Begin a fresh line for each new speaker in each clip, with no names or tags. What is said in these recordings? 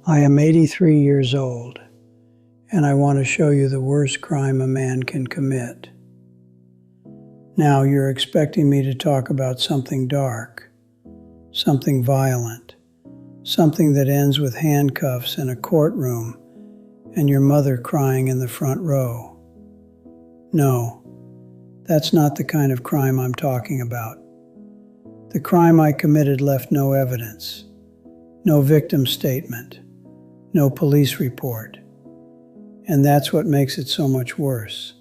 I am 83 years old, and I want to show you the worst crime a man can commit. Now, you're expecting me to talk about something dark, something violent, something that ends with handcuffs in a courtroom and your mother crying in the front row. No, that's not the kind of crime I'm talking about. The crime I committed left no evidence, no victim statement, no police report. And that's what makes it so much worse.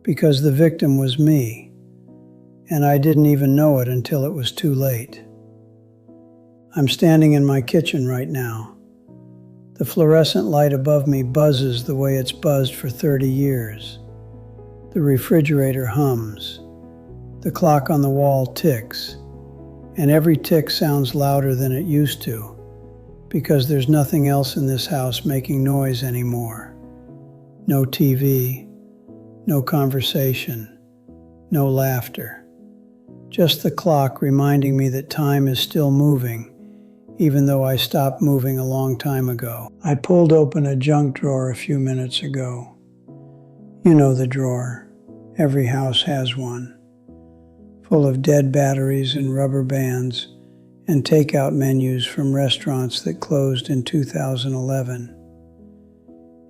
Because the victim was me, and I didn't even know it until it was too late. I'm standing in my kitchen right now. The fluorescent light above me buzzes the way it's buzzed for 30 years. The refrigerator hums. The clock on the wall ticks. And every tick sounds louder than it used to, because there's nothing else in this house making noise anymore. No TV, no conversation, no laughter. Just the clock reminding me that time is still moving, even though I stopped moving a long time ago. I pulled open a junk drawer a few minutes ago. You know the drawer. Every house has one. Full of dead batteries and rubber bands and takeout menus from restaurants that closed in 2011.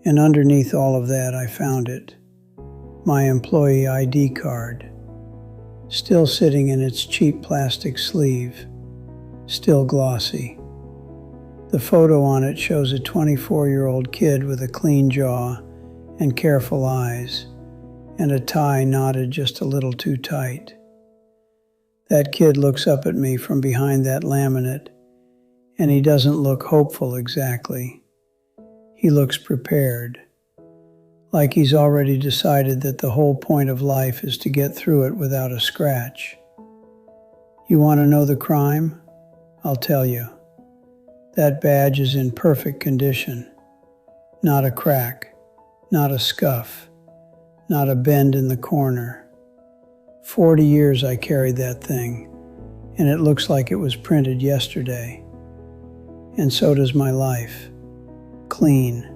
And underneath all of that, I found it. My employee ID card. Still sitting in its cheap plastic sleeve. Still glossy. The photo on it shows a 24-year-old kid with a clean jaw and careful eyes, and a tie knotted just a little too tight. That kid looks up at me from behind that laminate, and he doesn't look hopeful exactly. He looks prepared, like he's already decided that the whole point of life is to get through it without a scratch. You want to know the crime? I'll tell you. That badge is in perfect condition. Not a crack, not a scuff, not a bend in the corner. 40 years I carried that thing, and it looks like it was printed yesterday. And so does my life. Clean,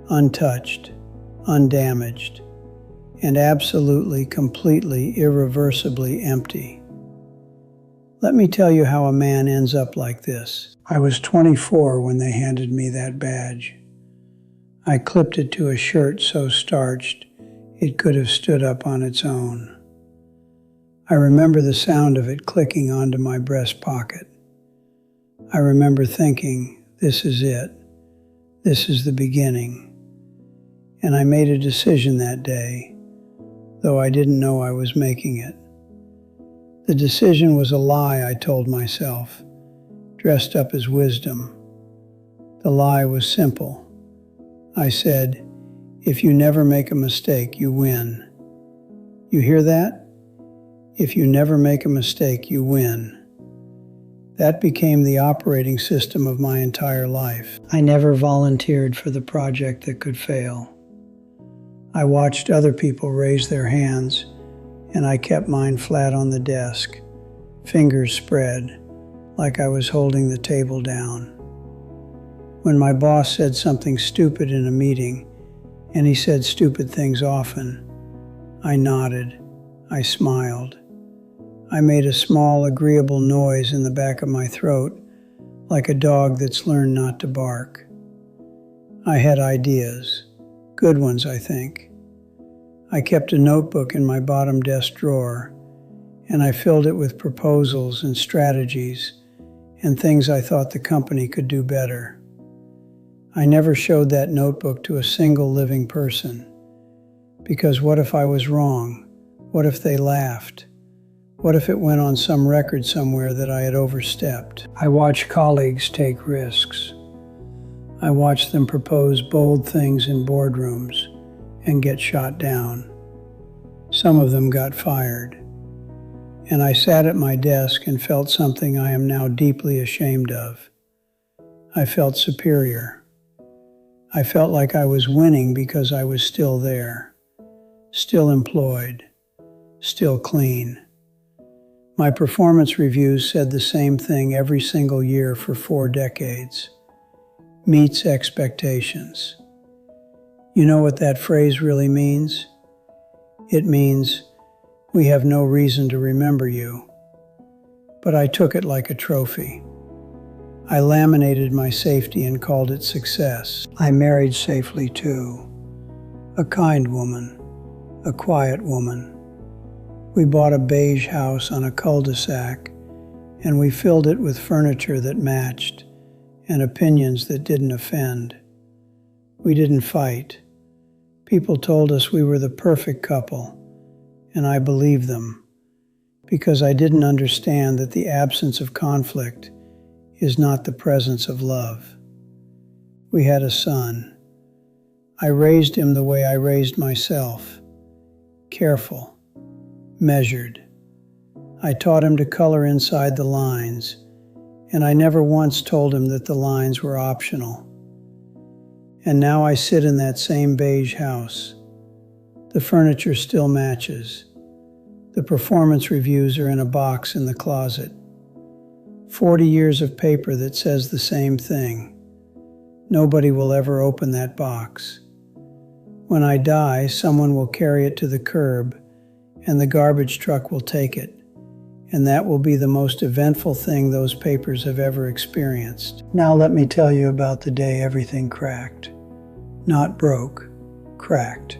untouched, undamaged, and absolutely, completely, irreversibly empty. Let me tell you how a man ends up like this. I was 24 when they handed me that badge. I clipped it to a shirt so starched it could have stood up on its own. I remember the sound of it clicking onto my breast pocket. I remember thinking, this is it. This is the beginning. And I made a decision that day, though I didn't know I was making it. The decision was a lie, I told myself, dressed up as wisdom. The lie was simple. I said, if you never make a mistake, you win. You hear that? If you never make a mistake, you win. That became the operating system of my entire life. I never volunteered for the project that could fail. I watched other people raise their hands, and I kept mine flat on the desk, fingers spread, like I was holding the table down. When my boss said something stupid in a meeting, and he said stupid things often, I nodded, I smiled. I made a small, agreeable noise in the back of my throat, like a dog that's learned not to bark. I had ideas, good ones, I think. I kept a notebook in my bottom desk drawer, and I filled it with proposals and strategies and things I thought the company could do better. I never showed that notebook to a single living person, because what if I was wrong? What if they laughed? What if it went on some record somewhere that I had overstepped? I watched colleagues take risks. I watched them propose bold things in boardrooms and get shot down. Some of them got fired. And I sat at my desk and felt something I am now deeply ashamed of. I felt superior. I felt like I was winning because I was still there, still employed, still clean. My performance reviews said the same thing every single year for 4 decades. meets expectations. You know what that phrase really means? It means, we have no reason to remember you. But I took it like a trophy. I laminated my safety and called it success. I married safely too. A kind woman, a quiet woman. We bought a beige house on a cul-de-sac, and we filled it with furniture that matched and opinions that didn't offend. We didn't fight. People told us we were the perfect couple, and I believed them, because I didn't understand that the absence of conflict is not the presence of love. We had a son. I raised him the way I raised myself, careful, measured. I taught him to color inside the lines, and I never once told him that the lines were optional. And now I sit in that same beige house. The furniture still matches. The performance reviews are in a box in the closet. 40 years of paper that says the same thing. Nobody will ever open that box. When I die, someone will carry it to the curb, and the garbage truck will take it. And that will be the most eventful thing those papers have ever experienced. Now let me tell you about the day everything cracked. Not broke, cracked.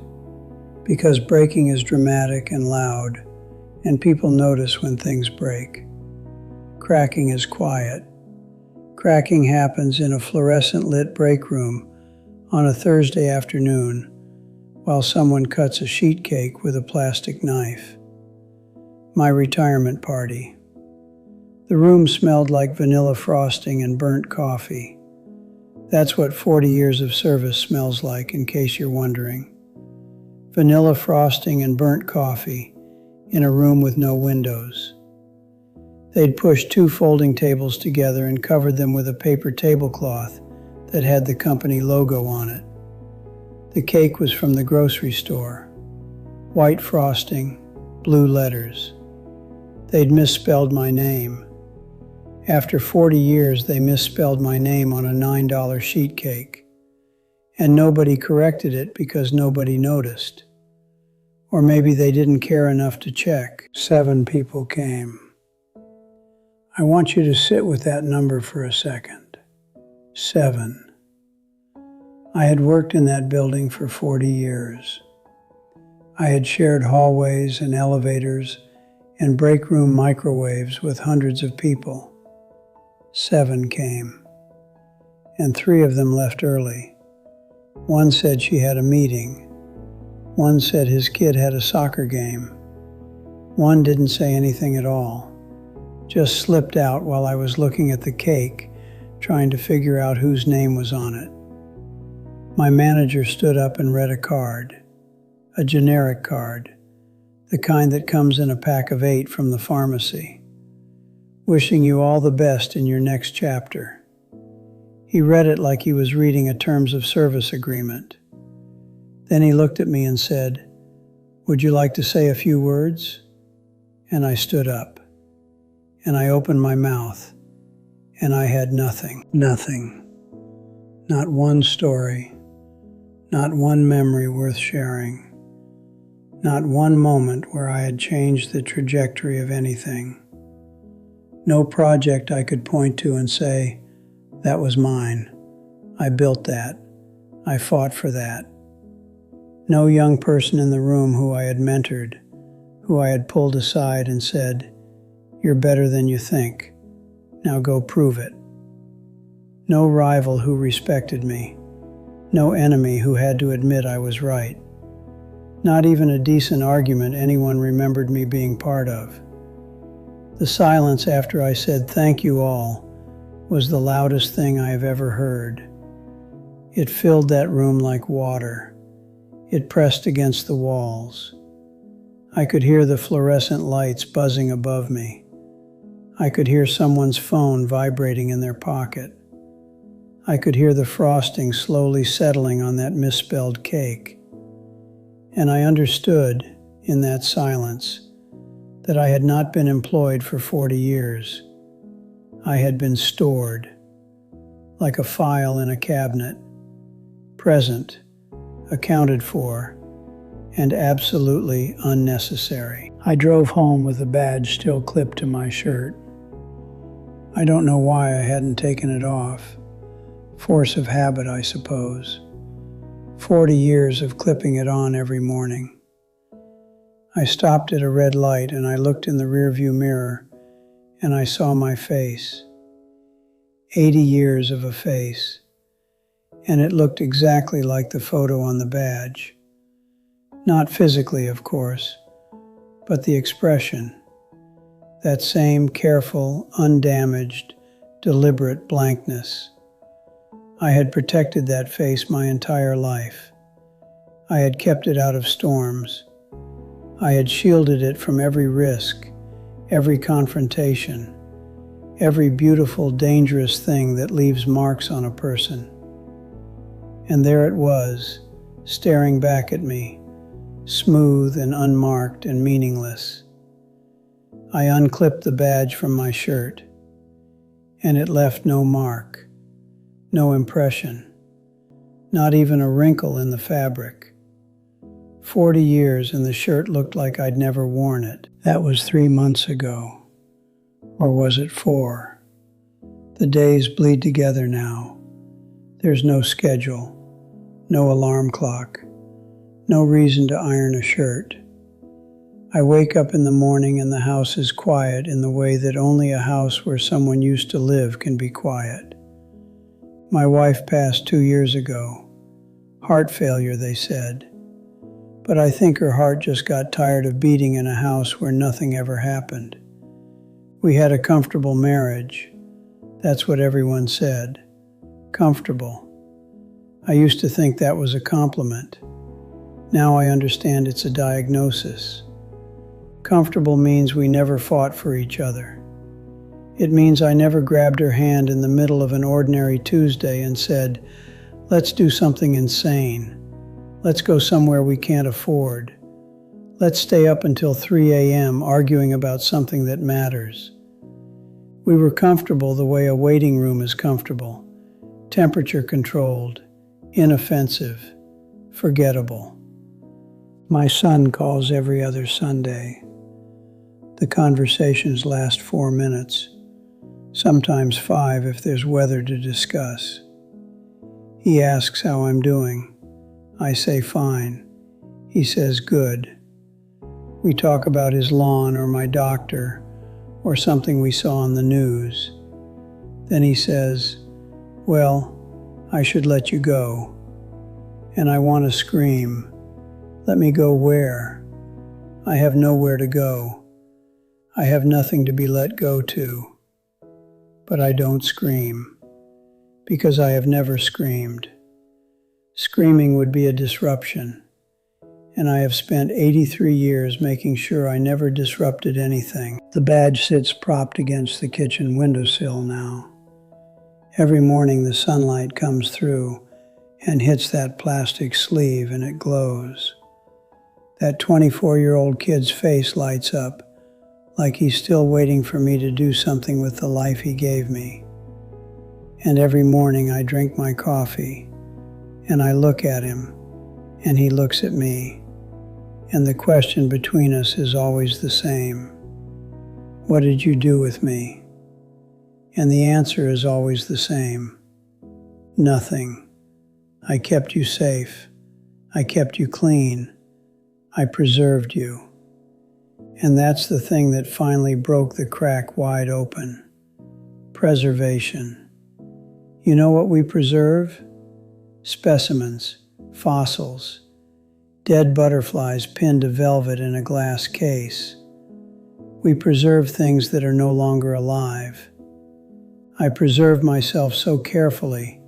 Because breaking is dramatic and loud, and people notice when things break. Cracking is quiet. Cracking happens in a fluorescent-lit break room on a Thursday afternoon while someone cuts a sheet cake with a plastic knife. My retirement party. The room smelled like vanilla frosting and burnt coffee. That's what 40 years of service smells like, in case you're wondering. Vanilla frosting and burnt coffee in a room with no windows. They'd pushed 2 folding tables together and covered them with a paper tablecloth that had the company logo on it. The cake was from the grocery store. White frosting, blue letters. They'd misspelled my name. After 40 years, they misspelled my name on a $9 sheet cake. And nobody corrected it because nobody noticed. Or maybe they didn't care enough to check. 7 people came. I want you to sit with that number for a second. 7. I had worked in that building for 40 years. I had shared hallways and elevators and break room microwaves with hundreds of people. 7 came, and 3 of them left early. One said she had a meeting. One said his kid had a soccer game. One didn't say anything at all, just slipped out while I was looking at the cake, trying to figure out whose name was on it. My manager stood up and read a card, a generic card, the kind that comes in a pack of 8 from the pharmacy. Wishing you all the best in your next chapter. He read it like he was reading a terms of service agreement. Then he looked at me and said, "Would you like to say a few words?" And I stood up, and I opened my mouth, and I had nothing. Nothing. Not one story, not one memory worth sharing, not one moment where I had changed the trajectory of anything. No project I could point to and say, that was mine. I built that. I fought for that. No young person in the room who I had mentored, who I had pulled aside and said, "You're better than you think. Now go prove it." No rival who respected me. No enemy who had to admit I was right. Not even a decent argument anyone remembered me being part of. The silence after I said "thank you all" was the loudest thing I have ever heard. It filled that room like water. It pressed against the walls. I could hear the fluorescent lights buzzing above me. I could hear someone's phone vibrating in their pocket. I could hear the frosting slowly settling on that misspelled cake. And I understood, in that silence, that I had not been employed for 40 years. I had been stored, like a file in a cabinet, present, accounted for, and absolutely unnecessary. I drove home with the badge still clipped to my shirt. I don't know why I hadn't taken it off. Force of habit, I suppose. 40 years of clipping it on every morning. I stopped at a red light and I looked in the rearview mirror and I saw my face. 80 years of a face. And it looked exactly like the photo on the badge. Not physically, of course, but the expression. That same careful, undamaged, deliberate blankness. I had protected that face my entire life. I had kept it out of storms. I had shielded it from every risk, every confrontation, every beautiful, dangerous thing that leaves marks on a person. And there it was, staring back at me, smooth and unmarked and meaningless. I unclipped the badge from my shirt, and it left no mark. No impression, not even a wrinkle in the fabric. 40 years and the shirt looked like I'd never worn it. That was 3 months ago. Or was it 4? The days bleed together now. There's no schedule, no alarm clock, no reason to iron a shirt. I wake up in the morning and the house is quiet in the way that only a house where someone used to live can be quiet. My wife passed 2 years ago. Heart failure, they said. But I think her heart just got tired of beating in a house where nothing ever happened. We had a comfortable marriage. That's what everyone said. Comfortable. I used to think that was a compliment. Now I understand it's a diagnosis. Comfortable means we never fought for each other. It means I never grabbed her hand in the middle of an ordinary Tuesday and said, "Let's do something insane. Let's go somewhere we can't afford. Let's stay up until 3 a.m. arguing about something that matters." We were comfortable the way a waiting room is comfortable. Temperature controlled, inoffensive, forgettable. My son calls every other Sunday. The conversations last 4 minutes. Sometimes 5 if there's weather to discuss. He asks how I'm doing. I say fine. He says good. We talk about his lawn or my doctor or something we saw on the news. Then he says, "Well, I should let you go." And I want to scream. Let me go where? I have nowhere to go. I have nothing to be let go to. But I don't scream, because I have never screamed. Screaming would be a disruption, and I have spent 83 years making sure I never disrupted anything. The badge sits propped against the kitchen windowsill now. Every morning the sunlight comes through and hits that plastic sleeve and it glows. That 24-year-old kid's face lights up, like he's still waiting for me to do something with the life he gave me. And every morning I drink my coffee, and I look at him, and he looks at me, and the question between us is always the same. What did you do with me? And the answer is always the same. Nothing. I kept you safe. I kept you clean. I preserved you. And that's the thing that finally broke the crack wide open. Preservation. You know what we preserve? Specimens, fossils, dead butterflies pinned to velvet in a glass case. We preserve things that are no longer alive. I preserved myself so carefully,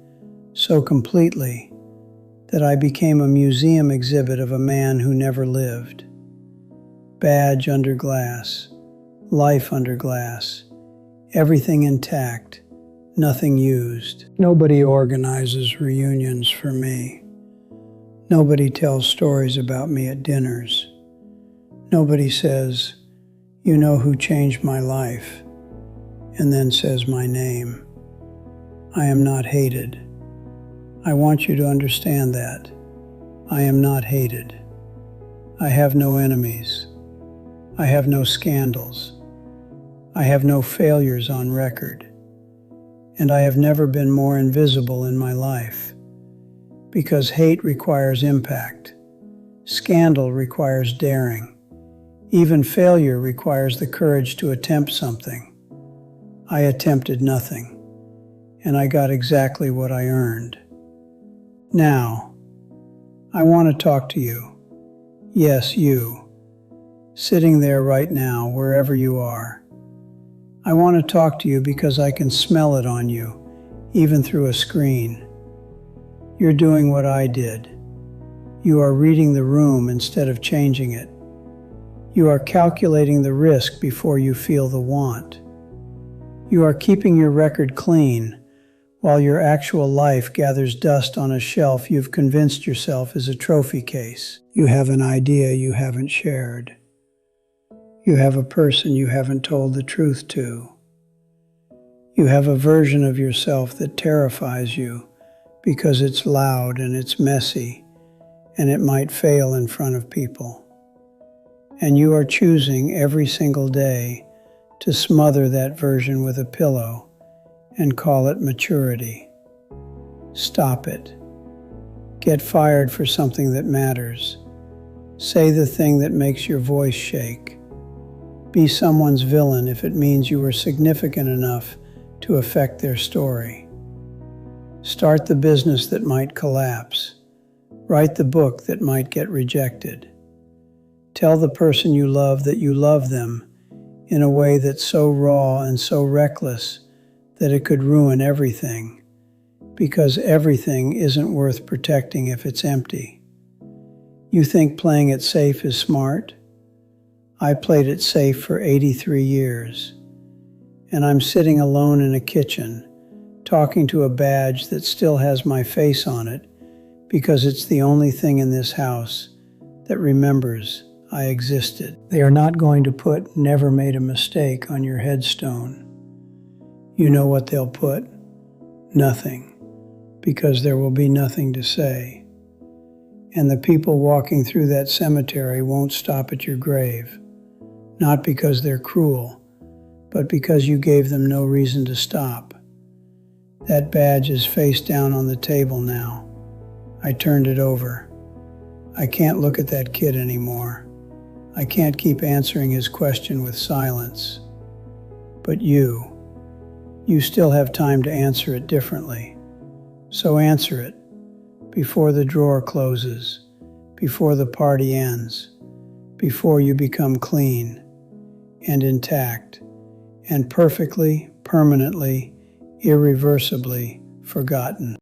so completely, that I became a museum exhibit of a man who never lived. Badge under glass, life under glass, everything intact, nothing used. Nobody organizes reunions for me. Nobody tells stories about me at dinners. Nobody says, "You know who changed my life," and then says my name. I am not hated. I want you to understand that. I am not hated. I have no enemies. I have no scandals. I have no failures on record. And I have never been more invisible in my life. Because hate requires impact. Scandal requires daring. Even failure requires the courage to attempt something. I attempted nothing, and I got exactly what I earned. Now, I want to talk to you. Yes, you. Sitting there right now, wherever you are. I want to talk to you because I can smell it on you, even through a screen. You're doing what I did. You are reading the room instead of changing it. You are calculating the risk before you feel the want. You are keeping your record clean, while your actual life gathers dust on a shelf you've convinced yourself is a trophy case. You have an idea you haven't shared. You have a person you haven't told the truth to. You have a version of yourself that terrifies you because it's loud and it's messy and it might fail in front of people. And you are choosing every single day to smother that version with a pillow and call it maturity. Stop it. Get fired for something that matters. Say the thing that makes your voice shake. Be someone's villain if it means you were significant enough to affect their story. Start the business that might collapse. Write the book that might get rejected. Tell the person you love that you love them in a way that's so raw and so reckless that it could ruin everything, because everything isn't worth protecting if it's empty. You think playing it safe is smart? I played it safe for 83 years, and I'm sitting alone in a kitchen, talking to a badge that still has my face on it, because it's the only thing in this house that remembers I existed. They are not going to put "never made a mistake" on your headstone. You know what they'll put? Nothing, because there will be nothing to say. And the people walking through that cemetery won't stop at your grave, not because they're cruel, but because you gave them no reason to stop. That badge is face down on the table now. I turned it over. I can't look at that kid anymore. I can't keep answering his question with silence. But you still have time to answer it differently. So answer it before the drawer closes, before the party ends, before you become clean and intact and perfectly, permanently, irreversibly forgotten.